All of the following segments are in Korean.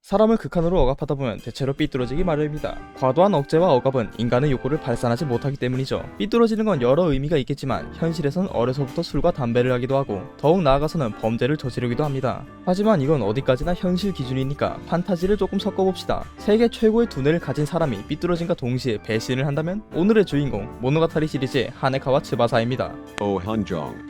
사람을 극한으로 억압하다 보면 대체로 삐뚤어지기 마련입니다. 과도한 억제와 억압은 인간의 욕구를 발산하지 못하기 때문이죠. 삐뚤어지는 건 여러 의미가 있겠지만 현실에선 어려서부터 술과 담배를 하기도 하고 더욱 나아가서는 범죄를 저지르기도 합니다. 하지만 이건 어디까지나 현실 기준이니까 판타지를 조금 섞어봅시다. 세계 최고의 두뇌를 가진 사람이 삐뚤어짐과 동시에 배신을 한다면? 오늘의 주인공 모노가타리 시리즈의 하네카와 츠바사입니다.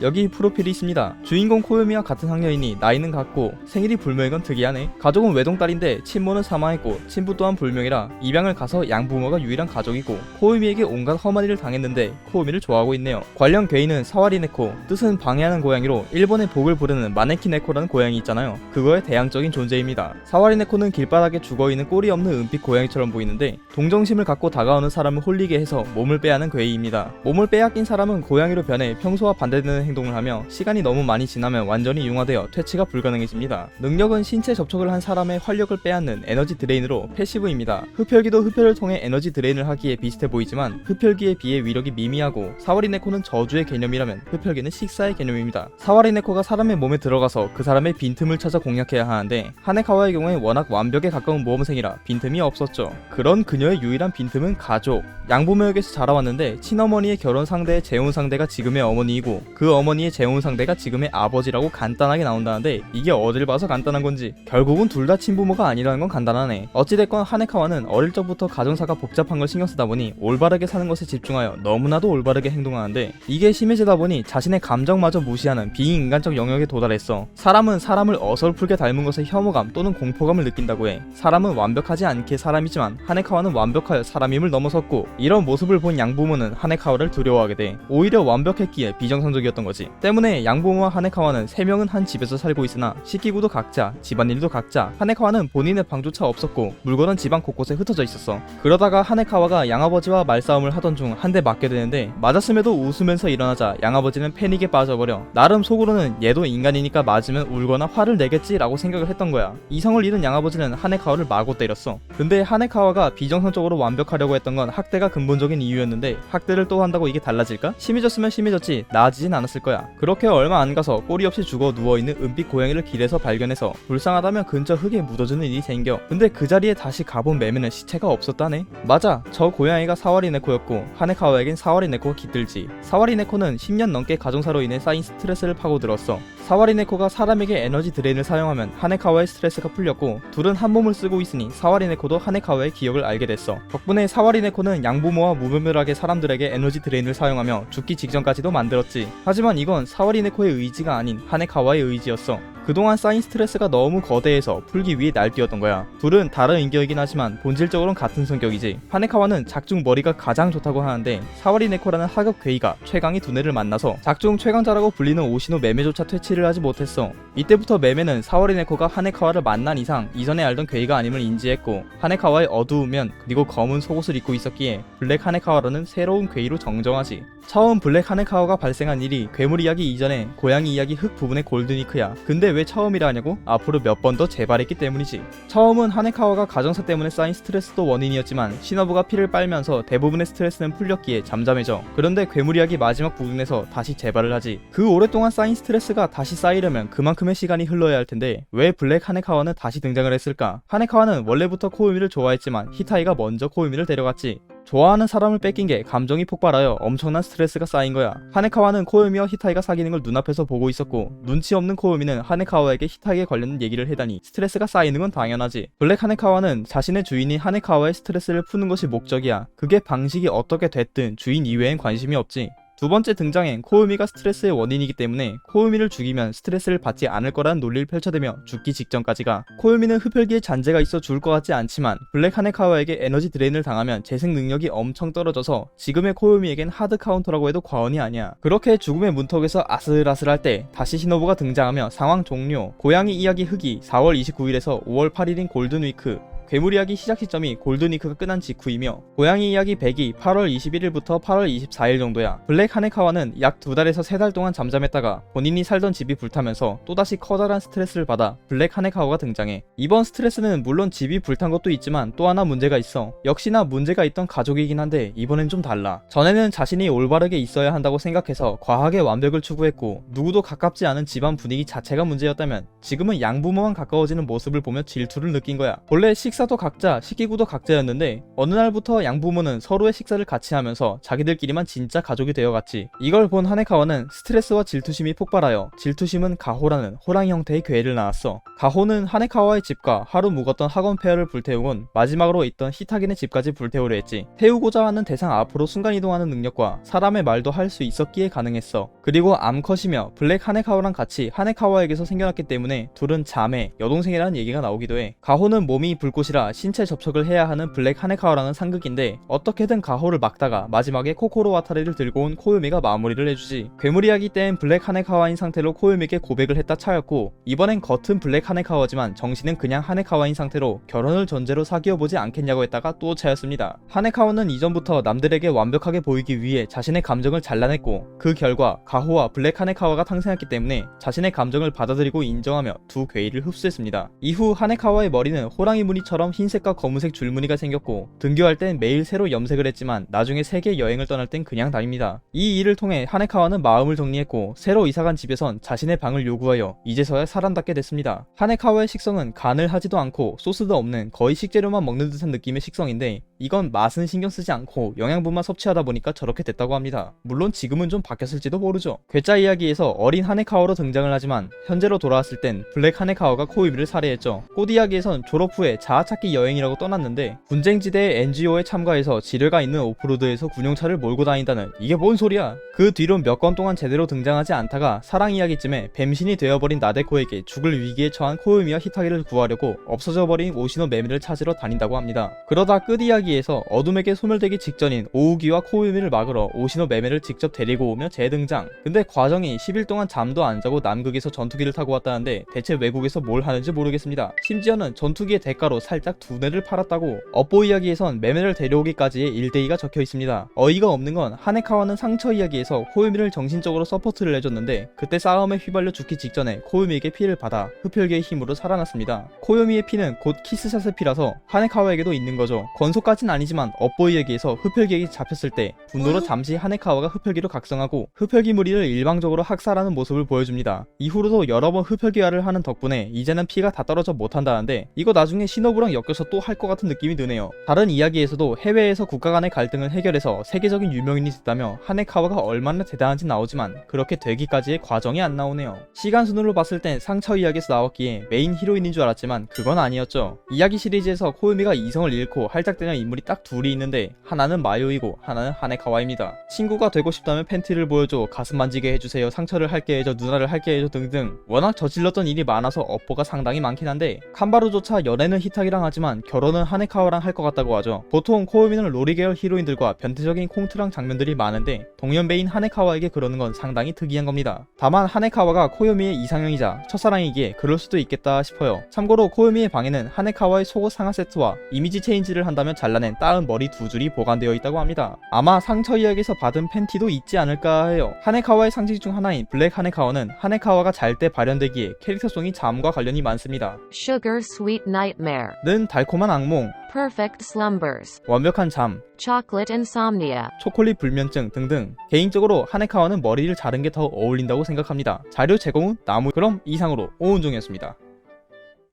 여기 프로필이 있습니다. 주인공 코요미와 같은 학년이니 나이는 같고 생일이 불명인 건 특이하네. 가족은 외동딸인데 친모는 사망했고 친부 또한 불명이라 입양을 가서 양부모가 유일한 가족이고 코요미에게 온갖 험한 일을 당했는데 코요미를 좋아하고 있네요. 관련 괴인은 사와리네코, 뜻은 방해하는 고양이로 일본의 복을 부르는 마네키네코라는 고양이 있잖아요. 그거의 대항적인 존재입니다. 사와리네코는 길바닥에 죽어있는 꼬리 없는 은빛 고양이처럼 보이는데 동정심을 갖고 다가오는 사람을 홀리게 해서 몸을 빼앗는 괴이입니다. 몸을 빼앗긴 사람은 고양이로 변해 평소와 반대되는 행동을 하며 시간이 너무 많이 지나면 완전히 융화되어 퇴치가 불가능해집니다. 능력은 신체 접촉을 한 사람의 활력을 빼앗는 에너지 드레인으로 패시브입니다. 흡혈귀도 흡혈을 통해 에너지 드레인을 하기에 비슷해 보이지만 흡혈귀에 비해 위력이 미미하고 사와리네코는 저주의 개념이라면 흡혈귀는 식사의 개념입니다. 사와리네코가 사람의 몸에 들어가서 그 사람의 빈틈을 찾아 공략해야 하는데 하네카와의 경우에 워낙 완벽에 가까운 모험생이라 빈틈이 없었죠. 그런 그녀의 유일한 빈틈은 가족. 양부모에게서 자라왔는데 친어머니의 결혼 상대의 재혼 상대가 지금의 어머니이고 그 어머니의 재혼 상대가 지금의 아버지라고 간단하게 나온다는데 이게 어딜 봐서 간단한 건지 결국은 둘 다 친부모가 아니라는 건 간단하네. 어찌됐건 하네카와는 어릴 적부터 가정사가 복잡한 걸 신경 쓰다 보니 올바르게 사는 것에 집중하여 너무나도 올바르게 행동하는데 이게 심해지다 보니 자신의 감정마저 무시하는 비인간적 영역에 도달했어. 사람은 사람을 어설프게 닮은 것에 혐오감 또는 공포감을 느낀다고 해. 사람은 완벽하지 않게 사람이지만 하네카와는 완벽하여 사람임을 넘어섰고 이런 모습을 본 양부모는 하네카와를 두려워하게 돼. 오히려 완벽했기에 비정상적이었던 거지. 때문에 양부모와 하네카와는 3명은 한 집에서 살고 있으나 식기구도 각자, 집안일도 각자. 하네카와는 본인의 방조차 없었고 물건은 집안 곳곳에 흩어져 있었어. 그러다가 하네카와가 양아버지와 말싸움을 하던 중 한 대 맞게 되는데 맞았음에도 웃으면서 일어나자 양아버지는 패닉에 빠져버려. 나름 속으로는 얘도 인간이니까 맞으면 울거나 화를 내겠지 라고 생각을 했던 거야. 이성을 잃은 양아버지는 하네카와를 마구 때렸어. 근데 하네카와가 비정상적으로 완벽하려고 했던 건 학대가 근본적인 이유였는데 학대를 또 한다고 이게 달라질까? 심해졌으면 심해졌지 나아지진 않았을 거야. 그렇게 얼마 안 가서 꼬리 없이 죽어 누워있는 은빛 고양이를 길에서 발견해서 불쌍하다면 근처 흙에 묻어주는 일이 생겨. 근데 그 자리에 다시 가본 매매는 시체가 없었다네. 맞아, 저 고양이가 사와리네코였고 하네카와에겐 사와리네코가 깃들지. 사와리네코는 10년 넘게 가정사로 인해 쌓인 스트레스를 파고들었어. 사와리네코가 사람에게 에너지 드레인을 사용하면 하네카와의 스트레스가 풀렸고 둘은 한 몸을 쓰고 있으니 사와리네코도 하네카와의 기억을 알게 됐어. 덕분에 사와리네코는 양부모와 무분별하게 사람들에게 에너지 드레인을 사용하며 죽기 직전까지도 만들었지. 하지만 이건 사와리네코의 의지가 아닌 하네카와의 의지였어. 그동안 쌓인 스트레스가 너무 거대해서 풀기 위해 날뛰었던 거야. 둘은 다른 인격이긴 하지만 본질적으로는 같은 성격이지. 하네카와는 작중 머리가 가장 좋다고 하는데 사와리네코라는 하급 괴이가 최강의 두뇌를 만나서 작중 최강자라고 불리는 오시노 매매조차 퇴치를 하지 못했어. 이때부터 매매는 사와리네코가 하네카와를 만난 이상 이전에 알던 괴이가 아님을 인지했고 하네카와의 어두운 면 그리고 검은 속옷을 입고 있었기에 블랙 하네카와라는 새로운 괴이로 정정하지. 처음 블랙 하네카와가 발생한 일이 괴물 이야기 이전에 고양이 이야기 흙 부분의 골드니크야. 근데 왜 처음이라 하냐고? 앞으로 몇 번 더 재발했기 때문이지. 처음은 하네카와가 가정사 때문에 쌓인 스트레스도 원인이었지만 시너부가 피를 빨면서 대부분의 스트레스는 풀렸기에 잠잠해져. 그런데 괴물 이야기 마지막 부분에서 다시 재발을 하지. 그 오랫동안 쌓인 스트레스가 다시 쌓이려면 그만큼의 시간이 흘러야 할 텐데 왜 블랙 하네카와는 다시 등장을 했을까? 하네카와는 원래부터 코요미를 좋아했지만 히타이가 먼저 코요미를 데려갔지. 좋아하는 사람을 뺏긴 게 감정이 폭발하여 엄청난 스트레스가 쌓인 거야. 하네카와는 코요미와 히타이가 사귀는 걸 눈앞에서 보고 있었고 눈치 없는 코요미는 하네카와에게 히타이에 관련된 얘기를 해다니 스트레스가 쌓이는 건 당연하지. 블랙 하네카와는 자신의 주인이 하네카와의 스트레스를 푸는 것이 목적이야. 그게 방식이 어떻게 됐든 주인 이외엔 관심이 없지. 두 번째 등장엔 코요미가 스트레스의 원인이기 때문에 코요미를 죽이면 스트레스를 받지 않을 거라는 논리를 펼쳐대며 죽기 직전까지가. 코요미는 흡혈귀에 잔재가 있어 죽을 것 같지 않지만 블랙 하네카와에게 에너지 드레인을 당하면 재생 능력이 엄청 떨어져서 지금의 코요미에겐 하드 카운터라고 해도 과언이 아니야. 그렇게 죽음의 문턱에서 아슬아슬할 때 다시 시노부가 등장하며 상황 종료. 고양이 이야기 흑이 4월 29일에서 5월 8일인 골든위크 괴물 이야기 시작 시점이 골든위크가 끝난 직후이며 고양이 이야기 100이 8월 21일부터 8월 24일 정도야. 블랙 하네카와는 약 2달에서 3달 동안 잠잠했다가 본인이 살던 집이 불타면서 또다시 커다란 스트레스를 받아 블랙 하네카와가 등장해. 이번 스트레스는 물론 집이 불탄 것도 있지만 또 하나 문제가 있어. 역시나 문제가 있던 가족이긴 한데 이번엔 좀 달라. 전에는 자신이 올바르게 있어야 한다고 생각해서 과하게 완벽을 추구했고 누구도 가깝지 않은 집안 분위기 자체가 문제였다면 지금은 양부모만 가까워지는 모습을 보며 질투를 느낀 거야. 본래 식사도 각자, 식기구도 각자였는데 어느 날부터 양부모는 서로의 식사를 같이 하면서 자기들끼리만 진짜 가족이 되어갔지. 이걸 본 하네카와는 스트레스와 질투심이 폭발하여 질투심은 가호라는 호랑이 형태의 괴를 낳았어. 가호는 하네카와의 집과 하루 묵었던 학원 폐허를 불태우곤 마지막으로 있던 히타겐의 집까지 불태우려 했지. 태우고자 하는 대상 앞으로 순간이동하는 능력과 사람의 말도 할 수 있었기에 가능했어. 그리고 암컷이며 블랙 하네카와랑 같이 하네카와에게서 생겨났기 때문에 둘은 자매, 여동생이라는 얘기가 나오기도 해. 가호는 몸이 불꽃이라 신체 접촉을 해야 하는 블랙 하네카와랑은 상극인데 어떻게든 가호를 막다가 마지막에 코코로 와타리를 들고 온 코요미가 마무리를 해주지. 괴물 이야기 땐 블랙 하네카와인 상태로 코요미에게 고백을 했다 차였고 이번엔 겉은 블랙 하네카와지만 정신은 그냥 하네카와인 상태로 결혼을 전제로 사귀어보지 않겠냐고 했다가 또 차였습니다. 하네카와는 이전부터 남들에게 완벽하게 보이기 위해 자신의 감정을 잘라냈고 그 결과 가호와 블랙 하네카와가 탄생했기 때문에 자신의 감정을 받아들이고 인정하며 두 괴이를 흡수했습니다. 이후 하네카와의 머리는 호랑이 무늬처럼 흰색과 검은색 줄무늬가 생겼고 등교할 땐 매일 새로 염색을 했지만 나중에 세계 여행을 떠날 땐 그냥 다닙니다. 이 일을 통해 하네카와는 마음을 정리했고 새로 이사간 집에선 자신의 방을 요구하여 이제서야 사람답게 됐습니다. 하네카와의 식성은 간을 하지도 않고 소스도 없는 거의 식재료만 먹는 듯한 느낌의 식성인데 이건 맛은 신경 쓰지 않고 영양분만 섭취하다 보니까 저렇게 됐다고 합니다. 물론 지금은 좀 바뀌었을지도 모르죠. 괴짜 이야기에서 어린 하네카와로 등장을 하지만 현재로 돌아왔을 땐 블랙 하네카와가 코요미를 살해했죠. 꽃 이야기에선 졸업 후에 자아찾기 여행이라고 떠났는데 분쟁지대의 NGO에 참가해서 지뢰가 있는 오프로드에서 군용차를 몰고 다닌다는 이게 뭔 소리야. 그 뒤론 몇 건 동안 제대로 등장하지 않다가 사랑 이야기쯤에 뱀신이 되어버린 나데코에게 죽을 위기에 처한 코요미와 히타기를 구하려고 없어져버린 오시노 메미를 찾으러 다닌다고 합니다. 그러다 끝 이야기에서 어둠에게 소멸되기 직전인 오우기와 코요미를 막으러 오시노 메메를 직접 데리고 오며 재등장. 근데 과정이 10일 동안 잠도 안 자고 남극에서 전투기를 타고 왔다는데 대체 외국에서 뭘 하는지 모르겠습니다. 심지어는 전투기의 대가로 살짝 두뇌를 팔았다고. 업보 이야기에선 메메를 데려오기까지의 1대2가 적혀 있습니다. 어이가 없는 건 하네카와는 상처 이야기에서 코요미를 정신적으로 서포트를 해줬는데 그때 싸움에 휘발려 죽기 직전에 코요미에게 피를 받아 흡혈귀의 힘으로 살아났습니다. 코요미의 피는 곧 키스샷의 피라서 하네카와에게도 있는 거죠. 건소까진 아니지만 업보 이야기에서 흡혈귀에게 잡혔을 때 분노로 잠시 하네카와가 흡혈귀로 각성하고 흡혈귀 무리를 일방적으로 학살하는 모습을 보여줍니다. 이후로도 여러 번 흡혈귀화를 하는 덕분에 이제는 피가 다 떨어져 못한다는데 이거 나중에 시노부랑 엮여서 또 할 것 같은 느낌이 드네요. 다른 이야기에서도 해외에서 국가 간의 갈등을 해결해서 세계적인 유명인이 됐다며 하네카와가 얼마나 대단한지 나오지만 그렇게 되기까지의 과정이 안 나오네요. 시간 순으로 봤을 땐 상처 이야기에서 나왔기에 메인 히로인인 줄 알았지만 그건 아니었죠. 이야기 시리즈에서 코요미가 이성을 잃고 할짝대는 인물이 딱 둘이 있는데 하나는 마요이고 하나는 하네카와입니다. 친구가 되고 싶다면 팬티를 보여줘, 가슴 만지게 해주세요, 상처를 할게 해줘, 누나를 할게 해줘 등등. 워낙 저질렀던 일이 많아서 업보가 상당히 많긴 한데 칸바루조차 연애는 히타기랑 하지만 결혼은 하네카와랑 할 것 같다고 하죠. 보통 코요미는 로리 계열 히로인들과 변태적인 콩트랑 장면들이 많은데 동년배인 하네카와에게 그러는 건 상당히 특이한 겁니다. 다만 하네카와가 코요미의 이상형이자 첫사랑이기에 그럴 수도 있겠다 싶어요. 참고로 코요미의 방에는 하네카와의 속옷 상하 세트와 이미지 체인지를 한다면 잘라낸 따은 머리 2줄이 보관되어 있다고 합니다. 아마 상처 이야기에서 받은 팬티도 있지 않을까 해요. 하네카와의 상징 중 하나인 블랙 하네카와는 하네카와가 잘 때 발현되기에 캐릭터성이 잠과 관련이 많습니다. Sugar Sweet Nightmare, 는 달콤한 악몽, Perfect Slumbers, 완벽한 잠, Chocolate Insomnia. 초콜릿 불면증 등등. 개인적으로 하네카와는 머리를 자른 게 더 어울린다고 생각합니다. 자료 제공은 나무. 그럼 이상으로 오은종이었습니다.